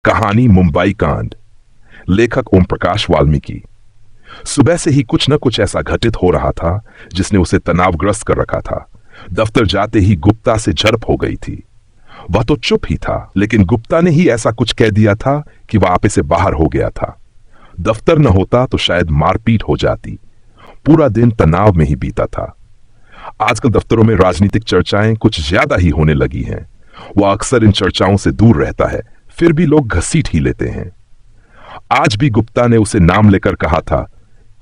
कहानी मुंबई कांड। लेखक ओम प्रकाश वाल्मीकि। सुबह से ही कुछ न कुछ ऐसा घटित हो रहा था जिसने उसे तनावग्रस्त कर रखा था। दफ्तर जाते ही गुप्ता से झड़प हो गई थी। वह तो चुप ही था, लेकिन गुप्ता ने ही ऐसा कुछ कह दिया था कि वह आपे से बाहर हो गया था। दफ्तर न होता तो शायद मारपीट हो जाती। पूरा दिन तनाव में ही बीता था। आजकल दफ्तरों में राजनीतिक चर्चाएं कुछ ज्यादा ही होने लगी हैं। वह अक्सर इन चर्चाओं से दूर रहता है, फिर भी लोग घसीट ही लेते हैं। आज भी गुप्ता ने उसे नाम लेकर कहा था,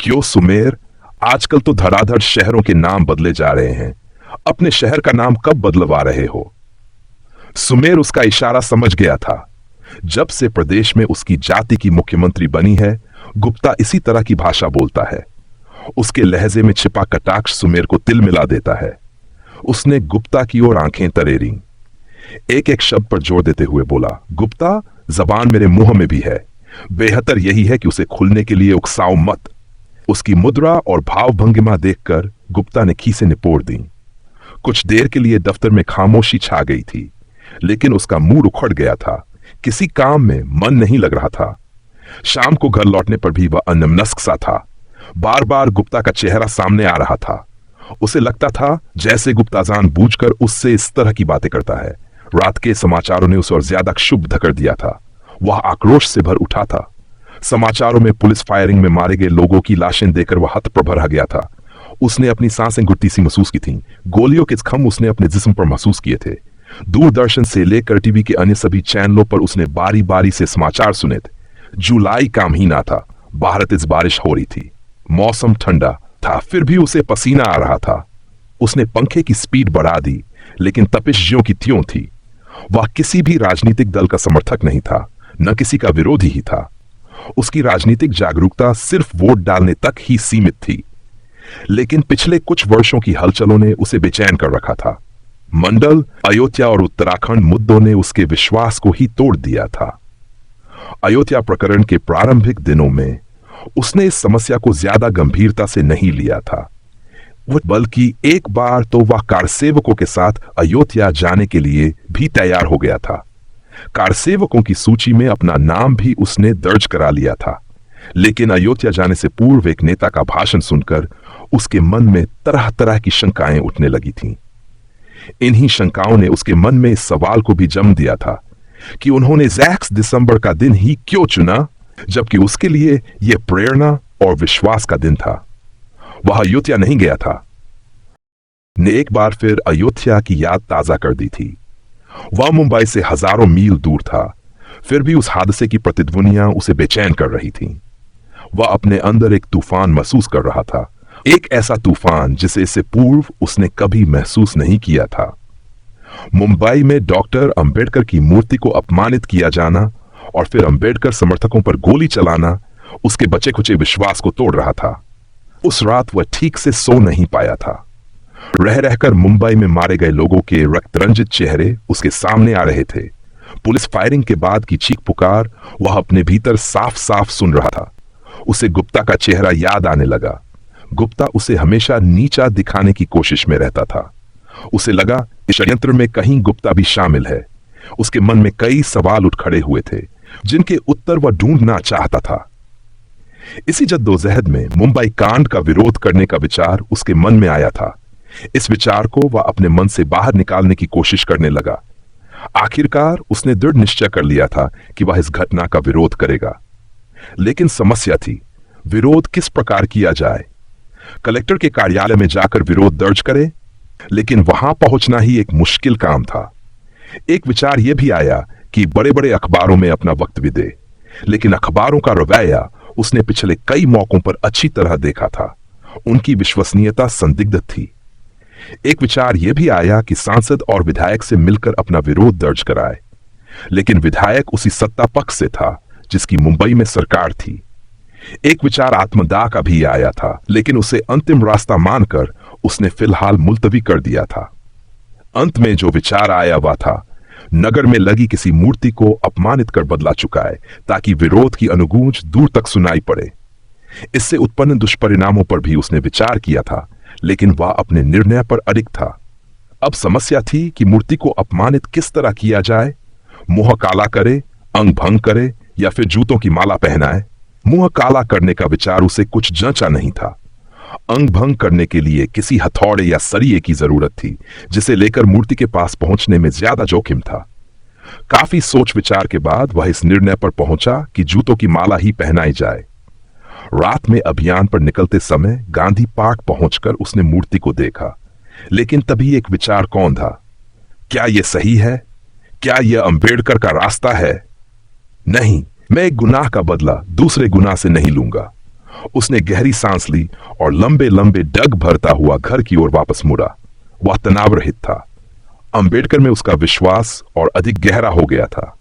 क्यों सुमेर, आजकल तो धड़ाधड़ शहरों के नाम बदले जा रहे हैं, अपने शहर का नाम कब बदलवा रहे हो। सुमेर उसका इशारा समझ गया था। जब से प्रदेश में उसकी जाति की मुख्यमंत्री बनी है, गुप्ता इसी तरह की भाषा बोलता है। उसके लहजे में छिपा कटाक्ष सुमेर को तिल मिला देता है। उसने गुप्ता की ओर आंखें तरेरी। एक एक शब्द पर जोर देते हुए बोला, गुप्ता, जबान मेरे मुंह में भी है, बेहतर यही है कि उसे खुलने के लिए उकसाओ मत। उसकी मुद्रा और भाव भंगिमा देखकर गुप्ता ने खीसें निपोड़ दी। कुछ देर के लिए दफ्तर में खामोशी छा गई थी, लेकिन उसका मूड उखड़ गया था। किसी काम में मन नहीं लग रहा था। शाम को घर लौटने पर भी वह अन्यमनस्क सा था। बार बार गुप्ता का चेहरा सामने आ रहा था। उसे लगता था जैसे गुप्ता जानबूझकर उससे इस तरह की बातें करता है। रात के समाचारों ने उसे और ज्यादा क्षुब्ध कर दिया था। वह आक्रोश से भर उठा था। समाचारों में पुलिस फायरिंग में मारे गए लोगों की लाशें देखकर वह हतप्रभ रह गया था। उसने अपनी सांसें घुटती सी महसूस की थीं। गोलियों के जख्म उसने अपने जिस्म पर महसूस किए थे। दूरदर्शन से लेकर टीवी के अन्य सभी चैनलों पर उसने बारी बारी से समाचार सुने थे। जुलाई का महीना था। बाहर तेज बारिश हो रही थी। मौसम ठंडा था, फिर भी उसे पसीना आ रहा था। उसने पंखे की स्पीड बढ़ा दी, लेकिन तपिश ज्यों की त्यों थी। वह किसी भी राजनीतिक दल का समर्थक नहीं था, न किसी का विरोधी ही था। उसकी राजनीतिक जागरूकता सिर्फ वोट डालने तक ही सीमित थी। लेकिन पिछले कुछ वर्षों की हलचलों ने उसे बेचैन कर रखा था। मंडल, अयोध्या और उत्तराखंड मुद्दों ने उसके विश्वास को ही तोड़ दिया था। अयोध्या प्रकरण के प्रारंभिक दिनों में उसने इस समस्या को ज्यादा गंभीरता से नहीं लिया था, बल्कि एक बार तो वह कारसेवकों के साथ अयोध्या जाने के लिए भी तैयार हो गया था। कारसेवकों की सूची में अपना नाम भी उसने दर्ज करा लिया था। लेकिन अयोध्या जाने से पूर्व एक नेता का भाषण सुनकर उसके मन में तरह तरह की शंकाएं उठने लगी थीं। इन्हीं शंकाओं ने उसके मन में इस सवाल को भी जन्म दिया था कि उन्होंने 6 दिसंबर का दिन ही क्यों चुना, जबकि उसके लिए यह प्रेरणा और विश्वास का दिन था। वह अयोध्या नहीं गया था। ने एक बार फिर अयोध्या की याद ताजा कर दी थी। वह मुंबई से हजारों मील दूर था, फिर भी उस हादसे की प्रतिध्वनियां उसे बेचैन कर रही थीं। वह अपने अंदर एक तूफान महसूस कर रहा था, एक ऐसा तूफान जिसे इससे पूर्व उसने कभी महसूस नहीं किया था। मुंबई में डॉक्टर अंबेडकर की मूर्ति को अपमानित किया जाना और फिर अंबेडकर समर्थकों पर गोली चलाना उसके बचे खुचे विश्वास को तोड़ रहा था। उस रात वह ठीक से सो नहीं पाया था। रह रहकर मुंबई में मारे गए लोगों के रक्तरंजित चेहरे उसके सामने आ रहे थे। पुलिस फायरिंग के बाद की चीख पुकार वह अपने भीतर साफ साफ सुन रहा था। उसे गुप्ता का चेहरा याद आने लगा। गुप्ता उसे हमेशा नीचा दिखाने की कोशिश में रहता था। उसे लगा इस षड्यंत्र में कहीं गुप्ता भी शामिल है। उसके मन में कई सवाल उठ खड़े हुए थे, जिनके उत्तर वह ढूंढना चाहता था। इसी जद्दोजहद में मुंबई कांड का विरोध करने का विचार उसके मन में आया था। इस विचार को वह अपने मन से बाहर निकालने की कोशिश करने लगा। आखिरकार उसने दृढ़ निश्चय कर लिया था कि वह इस घटना का विरोध करेगा। लेकिन समस्या थी, विरोध किस प्रकार किया जाए। कलेक्टर के कार्यालय में जाकर विरोध दर्ज करे, लेकिन वहां पहुंचना ही एक मुश्किल काम था। एक विचार यह भी आया कि बड़े बड़े अखबारों में अपना वक्तव्य दे, लेकिन अखबारों का रवैया उसने पिछले कई मौकों पर अच्छी तरह देखा था। उनकी विश्वसनीयता संदिग्ध थी। एक विचार यह भी आया कि सांसद और विधायक से मिलकर अपना विरोध दर्ज कराए, लेकिन विधायक उसी सत्ता पक्ष से था जिसकी मुंबई में सरकार थी। एक विचार आत्मदाह का भी आया था, लेकिन उसे अंतिम रास्ता मानकर उसने फिलहाल मुलतवी कर दिया था। अंत में जो विचार आया वह था नगर में लगी किसी मूर्ति को अपमानित कर बदला चुकाए, ताकि विरोध की अनुगूंज दूर तक सुनाई पड़े। इससे उत्पन्न दुष्परिणामों पर भी उसने विचार किया था, लेकिन वह अपने निर्णय पर अडिग था। अब समस्या थी कि मूर्ति को अपमानित किस तरह किया जाए। मुंह काला करे, अंग भंग करे या फिर जूतों की माला पहनाए, मुंह काला करने का विचार उसे कुछ जंचा नहीं था। अंग भंग करने के लिए किसी हथौड़े या सरिये की जरूरत थी, जिसे लेकर मूर्ति के पास पहुंचने में ज्यादा जोखिम था। काफी सोच विचार के बाद वह इस निर्णय पर पहुंचा कि जूतों की माला ही पहनाई जाए। रात में अभियान पर निकलते समय गांधी पार्क पहुंचकर उसने मूर्ति को देखा, लेकिन तभी एक विचार कौन था। क्या यह सही है? क्या यह अंबेडकर का रास्ता है? नहीं, मैं एक गुनाह का बदला दूसरे गुनाह से नहीं लूंगा। उसने गहरी सांस ली और लंबे लंबे डग भरता हुआ घर की ओर वापस मुड़ा। वह तनाव रहित था। अंबेडकर में उसका विश्वास और अधिक गहरा हो गया था।